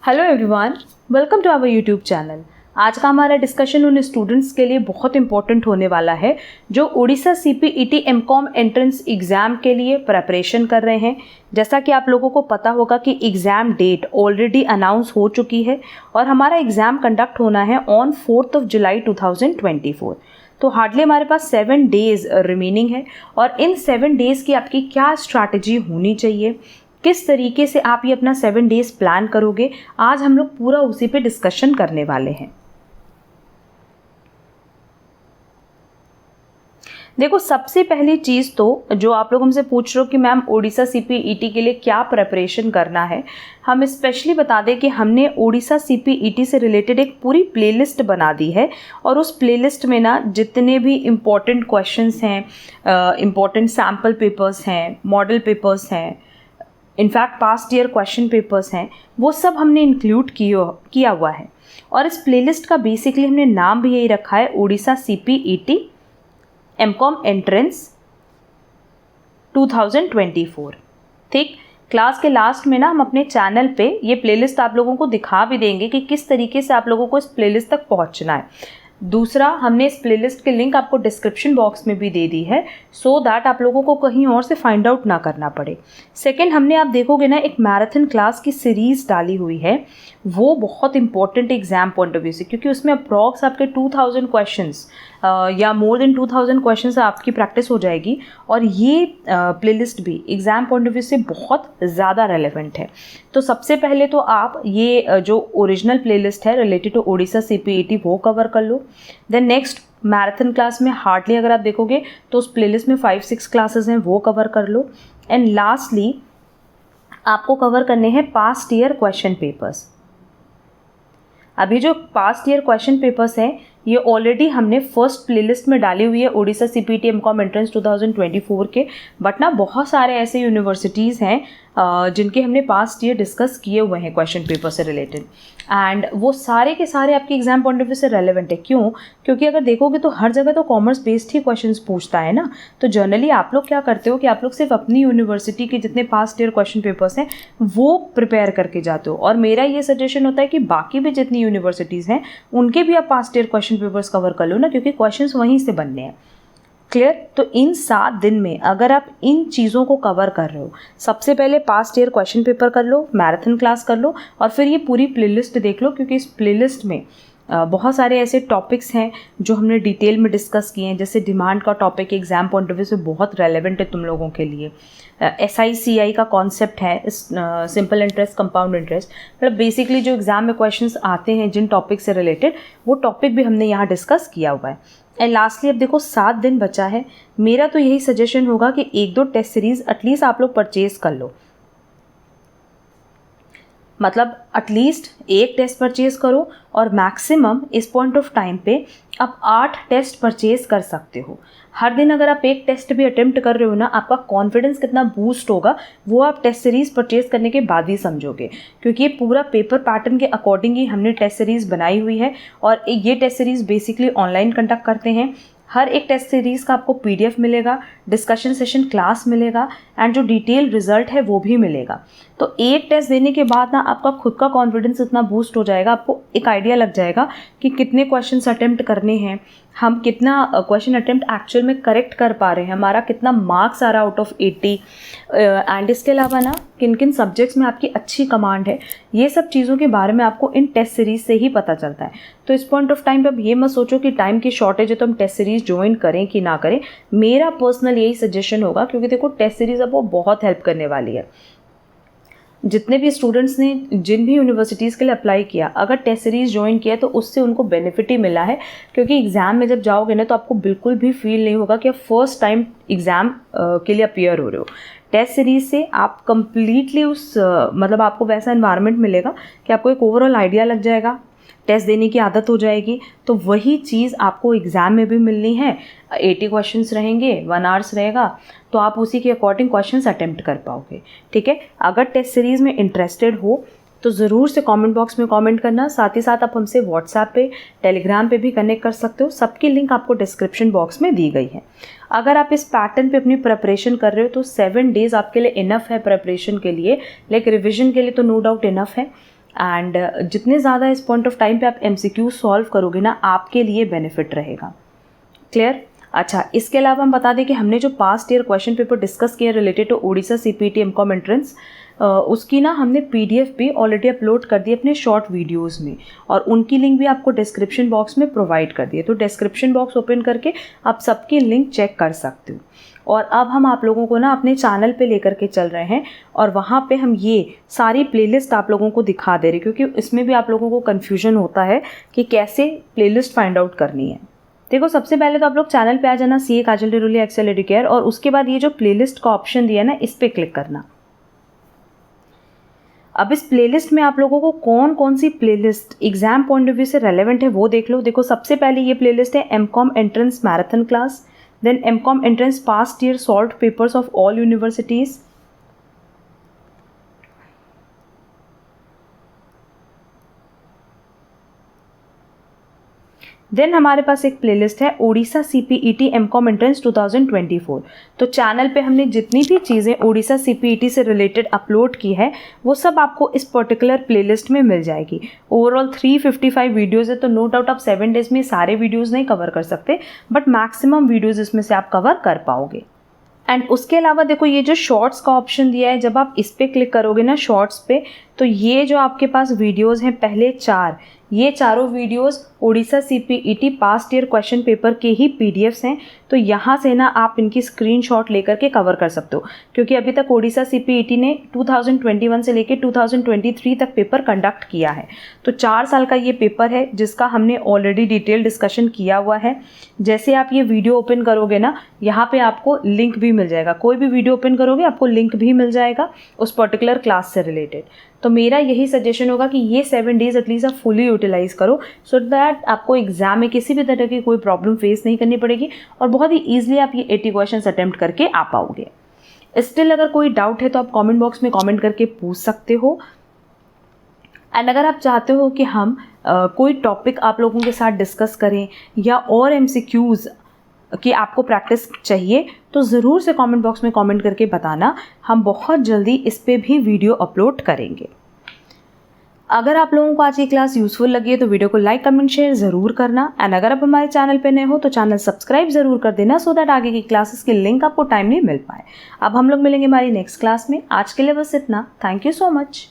Hello everyone, welcome to our YouTube channel. आज का हमारा डिस्कशन उन स्टूडेंट्स के लिए बहुत इंपॉर्टेंट होने वाला है जो Orissa CPET MCom entrance exam के लिए प्रिपरेशन कर रहे हैं। जैसा कि आप लोगों को पता होगा कि एग्ज़ाम डेट ऑलरेडी अनाउंस हो चुकी है और हमारा एग्ज़ाम कंडक्ट होना है ऑन 4 जुलाई 2024। तो हार्डली हमारे पास 7 डेज़ रिमेनिंग है और इन 7 डेज़ की आपकी क्या स्ट्रैटेजी होनी चाहिए, किस तरीके से आप ये अपना 7 डेज़ प्लान करोगे, आज हम लोग पूरा उसी पे डिस्कशन करने वाले हैं। देखो, सबसे पहली चीज़ तो जो आप लोग हमसे पूछ रहे हो कि मैम ओडिशा सीपीईटी के लिए क्या प्रिपरेशन करना है, हम स्पेशली बता दें कि हमने ओडिशा सीपीईटी से रिलेटेड एक पूरी प्लेलिस्ट बना दी है और उस प्लेलिस्ट में ना जितने भी इम्पॉर्टेंट क्वेश्चंस हैं, इम्पॉर्टेंट सैम्पल पेपर्स हैं, मॉडल पेपर्स हैं, in fact past year question papers हैं, वो सब हमने इंक्लूड किया हुआ है। और इस प्लेलिस्ट का बेसिकली हमने नाम भी यही रखा है, ओडिशा सीपीईटी एमकॉम एंट्रेंस 2024। ठीक, क्लास के लास्ट में ना हम अपने चैनल पे ये प्लेलिस्ट आप लोगों को दिखा भी देंगे कि किस तरीके से आप लोगों को इस प्लेलिस्ट तक पहुंचना है। दूसरा, हमने इस प्लेलिस्ट के लिंक आपको डिस्क्रिप्शन बॉक्स में भी दे दी है सो दैट आप लोगों को कहीं और से फाइंड आउट ना करना पड़े। सेकंड, हमने आप देखोगे ना एक मैराथन क्लास की सीरीज़ डाली हुई है, वो बहुत important exam point of view से, क्योंकि उसमें अप्रॉक्स आपके 2000 क्वेश्चंस या मोर देन 2000 क्वेश्चंस आपकी प्रैक्टिस हो जाएगी और ये प्लेलिस्ट भी एग्ज़ाम पॉइंट ऑफ व्यू से बहुत ज़्यादा रेलेवेंट है। तो सबसे पहले तो आप ये जो ओरिजिनल प्लेलिस्ट है रिलेटेड टू ओडिशा सीपीईटी वो कवर कर लो। देन नेक्स्ट, मैराथन क्लास में हार्डली अगर आप देखोगे तो उस प्लेलिस्ट में 5-6 क्लासेस हैं, वो कवर कर लो। एंड लास्टली आपको कवर करने हैं पास्ट ईयर क्वेश्चन पेपर्स। अभी जो पास्ट ईयर क्वेश्चन पेपर्स हैं ये ऑलरेडी हमने फर्स्ट प्लेलिस्ट में डाली हुई है ओडिशा सीपीईटी एमकॉम एंट्रेंस 2024 के, बट ना बहुत सारे ऐसे यूनिवर्सिटीज़ हैं जिनके हमने पास्ट ईयर डिस्कस किए हुए हैं क्वेश्चन पेपर से रिलेटेड, एंड वो सारे के सारे आपके एग्जाम पॉइंट ऑफ व्यू से रेलेवेंट है। क्यों? क्योंकि अगर देखोगे तो हर जगह तो कॉमर्स बेस्ड ही क्वेश्चंस पूछता है ना। तो जनरली आप लोग क्या करते हो कि आप लोग सिर्फ अपनी यूनिवर्सिटी के जितने पास्ट ईयर क्वेश्चन पेपर्स हैं वो प्रिपेयर करके जाते हो, और मेरा ये सजेशन होता है कि बाकी भी जितनी यूनिवर्सिटीज़ हैं उनके भी आप past year question papers cover कर लो ना, क्योंकि क्वेश्चंस वहीं से बनने हैं। क्लियर? तो इन 7 दिन में अगर आप इन चीज़ों को कवर कर रहे हो, सबसे पहले पास्ट ईयर क्वेश्चन पेपर कर लो, मैराथन क्लास कर लो और फिर ये पूरी प्लेलिस्ट देख लो, क्योंकि इस प्लेलिस्ट में बहुत सारे ऐसे टॉपिक्स हैं जो हमने डिटेल में डिस्कस किए हैं। जैसे डिमांड का topic exam point of view से बहुत रेलेवेंट है तुम लोगों के लिए। SICI का कॉन्सेप्ट है, सिंपल इंटरेस्ट, कंपाउंड इंटरेस्ट, मतलब बेसिकली जो एग्जाम में क्वेश्चंस आते हैं जिन टॉपिक से रिलेटेड, वो टॉपिक भी हमने यहाँ डिस्कस किया हुआ है। एंड लास्टली अब देखो 7 दिन बचा है, मेरा तो यही सजेशन होगा कि 1-2 टेस्ट सीरीज़ एटलीस्ट आप लोग परचेज कर लो। मतलब एटलीस्ट एक टेस्ट परचेज करो और मैक्सिमम इस पॉइंट ऑफ टाइम पे आप 8 टेस्ट परचेज कर सकते हो। हर दिन अगर आप एक टेस्ट भी अटेम्प्ट कर रहे हो ना, आपका कॉन्फिडेंस कितना बूस्ट होगा वो आप टेस्ट सीरीज़ परचेज करने के बाद ही समझोगे, क्योंकि ये पूरा पेपर पैटर्न के अकॉर्डिंग ही हमने टेस्ट सीरीज़ बनाई हुई है और ये test series basically online conduct करते हैं। हर एक टेस्ट सीरीज़ का आपको PDF मिलेगा, डिस्कशन सेशन क्लास मिलेगा एंड जो डिटेल रिजल्ट है वो भी मिलेगा। तो एक टेस्ट देने के बाद ना आपका खुद का कॉन्फिडेंस इतना बूस्ट हो जाएगा, आपको एक आइडिया लग जाएगा कि कितने क्वेश्चंस अटेम्प्ट करने हैं, हम कितना क्वेश्चन अटेम्प्ट एक्चुअल में करेक्ट कर पा रहे हैं, हमारा कितना मार्क्स आ रहा आउट ऑफ 80, एंड इसके अलावा ना किन किन सब्जेक्ट्स में आपकी अच्छी कमांड है, ये सब चीज़ों के बारे में आपको इन टेस्ट सीरीज़ से ही पता चलता है। तो इस पॉइंट ऑफ टाइम पे अब ये मत सोचो कि टाइम की शॉर्टेज है तो हम टेस्ट सीरीज़ ज्वाइन करें कि ना करें। मेरा पर्सनल यही सजेशन होगा, क्योंकि देखो टेस्ट सीरीज़ अब वो बहुत हेल्प करने वाली है। जितने भी स्टूडेंट्स ने जिन भी यूनिवर्सिटीज़ के लिए अप्लाई किया, अगर टेस्ट सीरीज़ ज्वाइन किया तो उससे उनको बेनिफिट ही मिला है, क्योंकि एग्ज़ाम में जब जाओगे ना तो आपको बिल्कुल भी फील नहीं होगा कि आप फर्स्ट टाइम एग्ज़ाम के लिए अपीयर हो रहे हो। टेस्ट सीरीज़ से आप कंप्लीटली उस मतलब आपको वैसा एनवायरनमेंट मिलेगा कि आपको एक ओवरऑल आइडिया लग जाएगा, टेस्ट देने की आदत हो जाएगी। तो वही चीज़ आपको एग्ज़ाम में भी मिलनी है। 80 क्वेश्चंस रहेंगे, 1 आवर्स रहेगा, तो आप उसी के अकॉर्डिंग क्वेश्चंस अटेम्प्ट कर पाओगे। ठीक है? अगर टेस्ट सीरीज़ में इंटरेस्टेड हो तो ज़रूर से कमेंट बॉक्स में कमेंट करना। साथ ही साथ आप हमसे व्हाट्सएप पे, टेलीग्राम पे भी कनेक्ट कर सकते हो, सबकी लिंक आपको डिस्क्रिप्शन बॉक्स में दी गई है। अगर आप इस पैटर्न पे अपनी प्रिपरेशन कर रहे हो तो 7 डेज़ आपके लिए इनफ है प्रिपरेशन के लिए, लाइक रिविजन के लिए तो नो डाउट इनफ है। एंड जितने ज़्यादा इस पॉइंट ऑफ टाइम पे आप MCQ सॉल्व करोगे ना, आपके लिए बेनिफिट रहेगा। क्लियर? अच्छा, इसके अलावा हम बता दें कि हमने जो past year question paper discuss किया related to Odisha CPT MCOM entrance, उसकी ना हमने PDF भी ऑलरेडी अपलोड कर दी अपने शॉर्ट वीडियोस में, और उनकी लिंक भी आपको डिस्क्रिप्शन बॉक्स में प्रोवाइड कर दी है। तो डिस्क्रिप्शन बॉक्स ओपन करके आप सबकी लिंक चेक कर सकते हो। और अब हम आप लोगों को ना अपने चैनल पे लेकर के चल रहे हैं, और वहाँ पे हम ये सारी प्लेलिस्ट आप लोगों को दिखा दे रहे हैं, क्योंकि इसमें भी आप लोगों को कन्फ्यूजन होता है कि कैसे प्लेलिस्ट फाइंड आउट करनी है। देखो, सबसे पहले तो आप लोग चैनल पे आ जाना, CA काजल डिरोली एक्सेल एडुकेयर, और उसके बाद ये जो प्लेलिस्ट का ऑप्शन दिया है ना, इस पर क्लिक करना। अब इस प्लेलिस्ट में आप लोगों को कौन कौन सी playlist exam point of view से रेलेवेंट है वो देख लो। देखो, सबसे पहले ये प्लेलिस्ट है MCOM entrance marathon class, then MCOM entrance past year solved papers of all universities, then हमारे पास एक प्लेलिस्ट है ओडिशा CPET MCOM एंट्रेंस 2024। तो चैनल पे हमने जितनी भी चीज़ें ओडिशा CPET से रिलेटेड अपलोड की है वो सब आपको इस पर्टिकुलर प्लेलिस्ट में मिल जाएगी। ओवरऑल 355 वीडियोज़ है, तो नो डाउट आप 7 डेज़ में सारे वीडियोज़ नहीं कवर कर सकते, बट मैक्सिमम वीडियोज़ इसमें से आप कवर कर पाओगे। एंड उसके अलावा देखो, ये जो शॉर्ट्स का ऑप्शन दिया है, जब आप इस पर क्लिक करोगे ना शॉर्ट्स पे, तो ये जो आपके पास वीडियोज़ हैं पहले 4, ये चारों videos Odisha CPET past year question paper के ही PDFs हैं। तो यहाँ से ना आप इनकी स्क्रीनशॉट लेकर के कवर कर सकते हो, क्योंकि अभी तक ओडिशा CPET ने 2021 से लेकर 2023 तक पेपर कंडक्ट किया है। तो 4 साल का ये पेपर है जिसका हमने ऑलरेडी डिटेल डिस्कशन किया हुआ है। जैसे आप ये वीडियो ओपन करोगे ना, यहाँ पे आपको लिंक भी मिल जाएगा। कोई भी वीडियो ओपन करोगे आपको लिंक भी मिल जाएगा उस पर्टिकुलर क्लास से रिलेटेड। तो मेरा यही सजेशन होगा कि ये 7 डेज़ एटलीस्ट आप फुली यूटिलाइज़ करो, सो दैट आपको एग्जाम में किसी भी तरह की कोई प्रॉब्लम फेस नहीं करनी पड़ेगी, और बहुत ही ईजिली आप ये 80 क्वेश्चन अटेम्प्ट करके आ पाओगे। स्टिल अगर कोई डाउट है तो आप कमेंट बॉक्स में कमेंट करके पूछ सकते हो। एंड अगर आप चाहते हो कि हम कोई टॉपिक आप लोगों के साथ डिस्कस करें, या और MCQs कि आपको प्रैक्टिस चाहिए, तो ज़रूर से कमेंट बॉक्स में कमेंट करके बताना। हम बहुत जल्दी इस पे भी वीडियो अपलोड करेंगे। अगर आप लोगों को आज की क्लास यूज़फुल लगी है तो वीडियो को लाइक कमेंट शेयर ज़रूर करना। एंड अगर आप हमारे चैनल पे नए हो तो चैनल सब्सक्राइब ज़रूर कर देना, सो दैट आगे की क्लासेस की लिंक आपको टाइमली मिल पाए। अब हम लोग मिलेंगे हमारी नेक्स्ट क्लास में। आज के लिए बस इतना। Thank you so much.